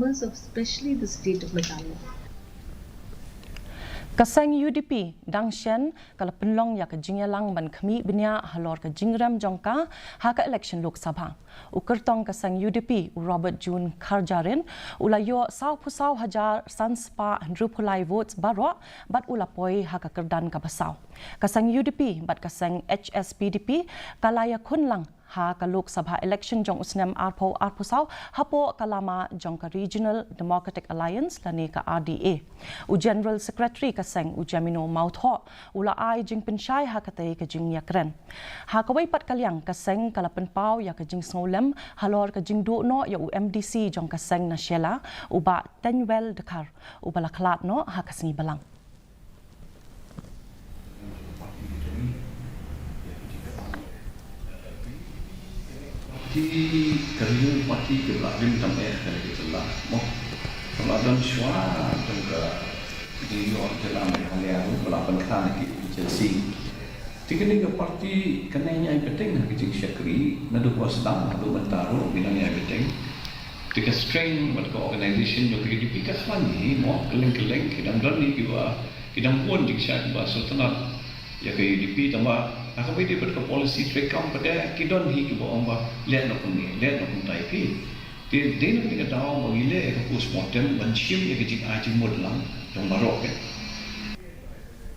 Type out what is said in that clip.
of especially the state of Meghalaya. Kaseng UDP Dangshen kala penlong ya ke Jingyalang ban khmi Bniah Halor ke Jingshahrem Jong ka ha ka election Lok Sabha ukertong kaseng UDP Robert June Kharjarin ulayo sau pusau hajar sanspa hendrupulai votes baro bat ulapoi ha ka kerdan ka basau kaseng UDP bat kaseng HSPDP kalaya kunlang ha ka Lok Sabha election jong usnem arpusau hapo kalama jong ka Regional Democratic Alliance lani ka RDA u General Secretary kaseng u Jamino Mautho ula ai jingpenshai ha ka te ka Jingshahrem ha ka pat kalyang kaseng kalapen pau ya ka Jingshahrem Halor ka Jingdo no ya u MDC jong kaseng na Shela u ba tenwel dekar u balaklat no ha kasni balang di kerja parti ke belakang tambah dari kita lah, mau kalau suara juga di luar dalam hal belakang kan kita KHASI. Tiga ni parti kena yang penting nak Jingshahrem, nak dua sedang, nak mentaro bina yang penting. Tiga strain mereka organisation yang kita dipikirkan ni, mau keleng-keleng kita berani kita pun Jingshahrem bahasa tenat. Ya ke UDP tambah aku boleh dapat ke policy rekam pada kidon hi ke bawa ambah lihat nak pun taipi dia nak tinggal tahu bagi le ke postmortem mencium ya ke jing aji modlang yang barok kan